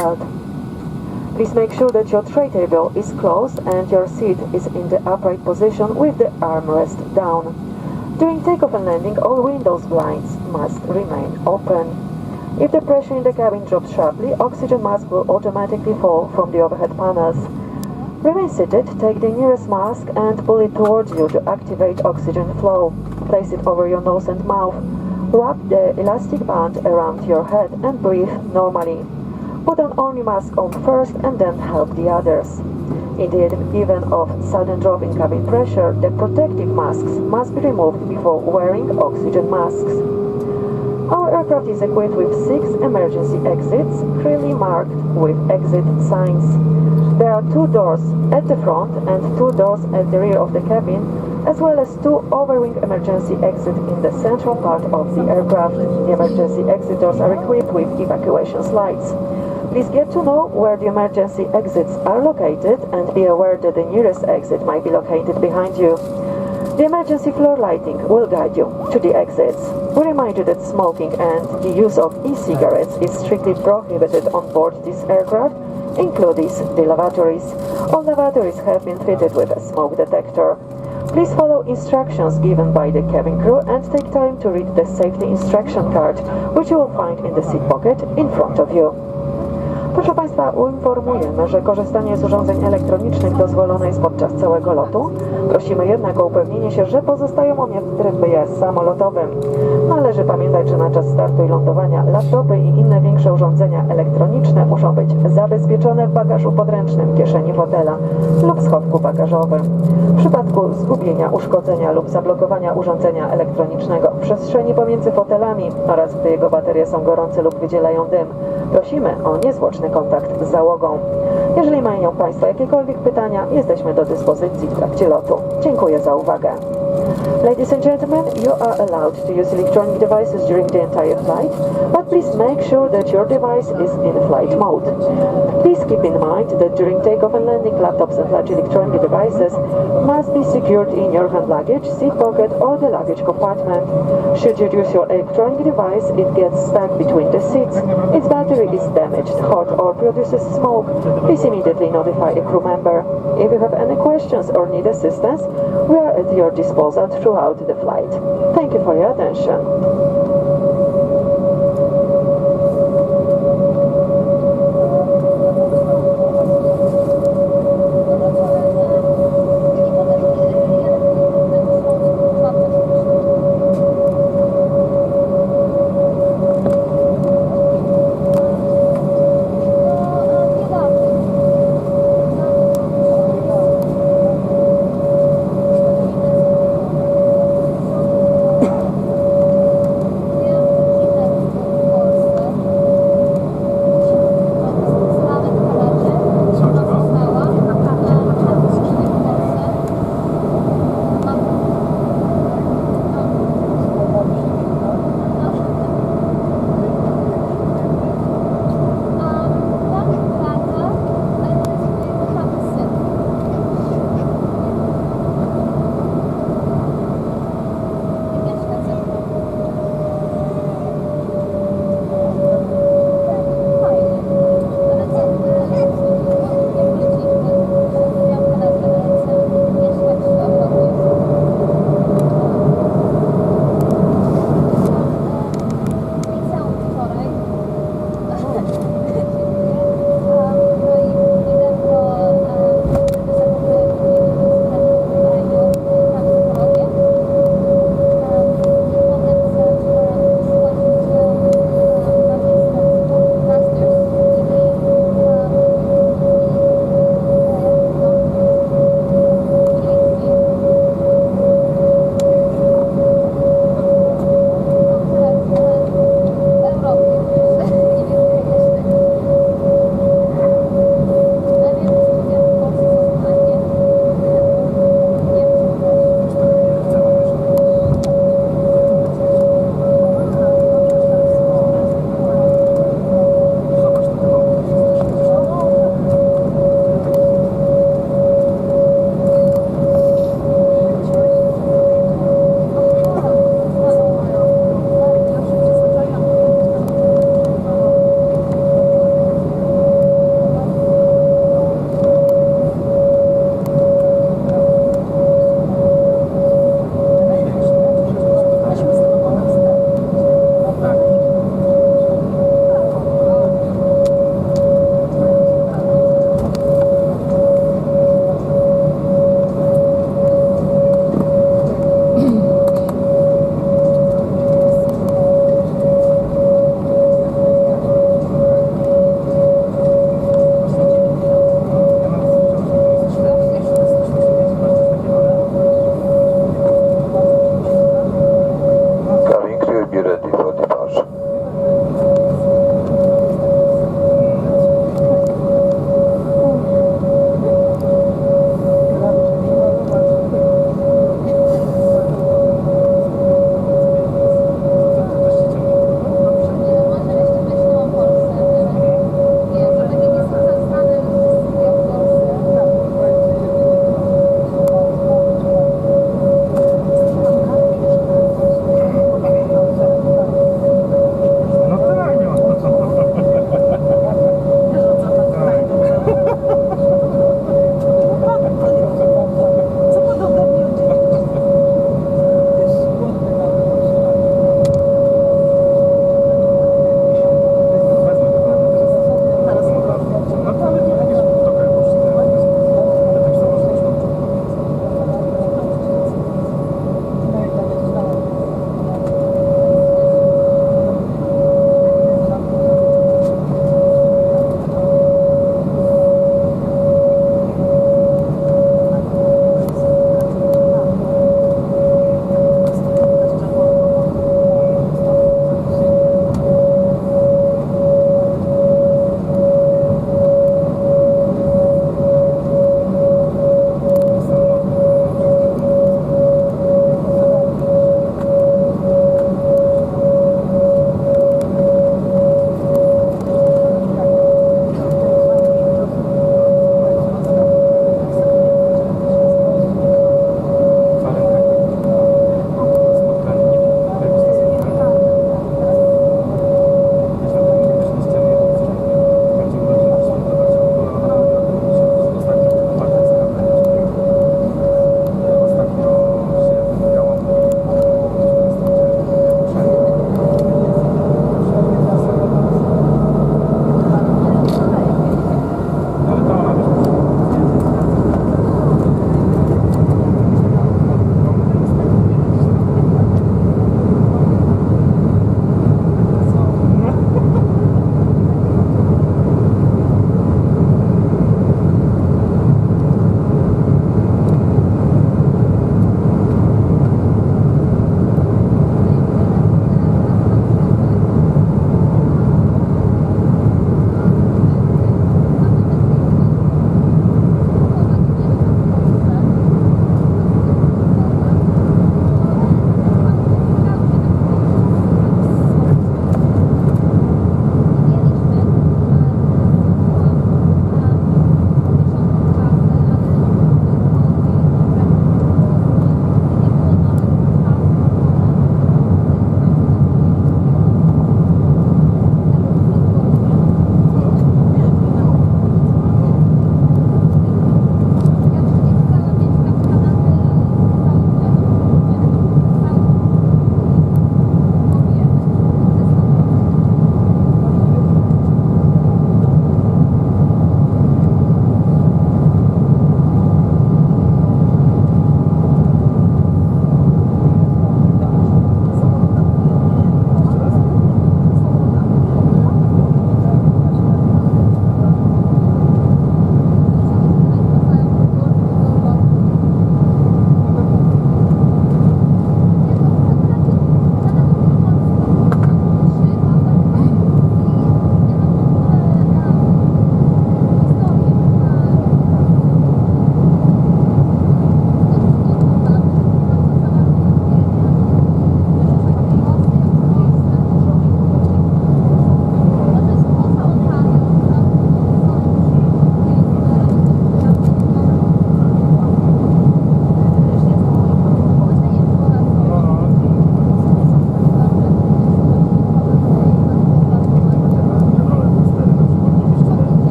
seatbelt. Please make sure that your tray table is closed and your seat is in the upright position with the armrest down. During takeoff and landing, all windows blinds must remain open. If the pressure in the cabin drops sharply, oxygen mask will automatically fall from the overhead panels. Remain seated, take the nearest mask and pull it towards you to activate oxygen flow. Place it over your nose and mouth. Wrap the elastic band around your head and breathe normally. Put on only mask on first and then help the others. In the event of sudden drop in cabin pressure, the protective masks must be removed before wearing oxygen masks. Our aircraft is equipped with 6 emergency exits, clearly marked with exit signs. There are 2 doors at the front and 2 doors at the rear of the cabin, as well as 2 overwing emergency exits in the central part of the aircraft. The emergency exit doors are equipped with evacuation slides. Please get to know where the emergency exits are located and be aware that the nearest exit might be located behind you. The emergency floor lighting will guide you to the exits. We remind you that smoking and the use of e-cigarettes is strictly prohibited on board this aircraft, including the lavatories. All lavatories have been fitted with a smoke detector. Please follow instructions given by the cabin crew and take time to read the safety instruction card, which you will find in the seat pocket in front of you. Proszę Państwa, informujemy, że korzystanie z urządzeń elektronicznych dozwolone jest podczas całego lotu. Prosimy jednak o upewnienie się, że pozostają one w trybie samolotowym. Należy pamiętać, że na czas startu i lądowania laptopy i inne większe urządzenia elektroniczne muszą być zabezpieczone w bagażu podręcznym, kieszeni fotela lub schowku bagażowym. W przypadku zgubienia, uszkodzenia lub zablokowania urządzenia elektronicznego w przestrzeni pomiędzy fotelami oraz gdy jego baterie są gorące lub wydzielają dym, prosimy o niezwłoczny kontakt z załogą. Jeżeli mają Państwo jakiekolwiek pytania, jesteśmy do dyspozycji w trakcie lotu. Dziękuję za uwagę. Ladies and gentlemen, you are allowed to use electronic devices during the entire flight, but please make sure that your device is in flight mode. Please keep in mind that during takeoff and landing, laptops and large electronic devices must be secured in your hand luggage, seat pocket or the luggage compartment. Should you use your electronic device, it gets stuck between the seats, its battery is damaged, hot or produces smoke, please immediately notify a crew member. If you have any questions or need assistance, we are at your disposal throughout the flight. Thank you for your attention.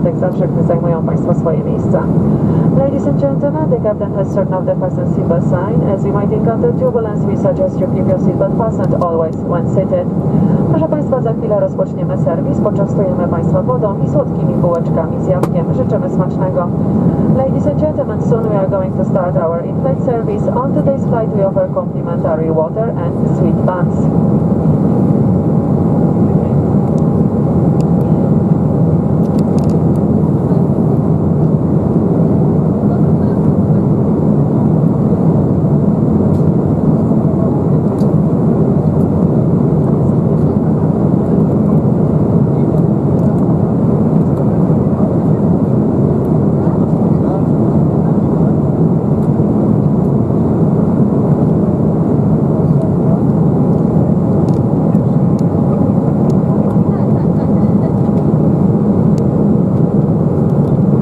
początek zawsze zajmują Państwo swoje miejsca. Ladies and gentlemen, the captain has turned off the fasten seatbelt sign. As you might encounter turbulence, we suggest you keep your seatbelt fastened always when seated. Proszę Państwa, za chwilę rozpoczniemy serwis. Poczęstujemy Państwa wodą i słodkimi bułeczkami z jabłkiem. Życzymy smacznego. Ladies and gentlemen, soon we are going to start our in-flight service. On today's flight we offer complimentary water and sweet buns.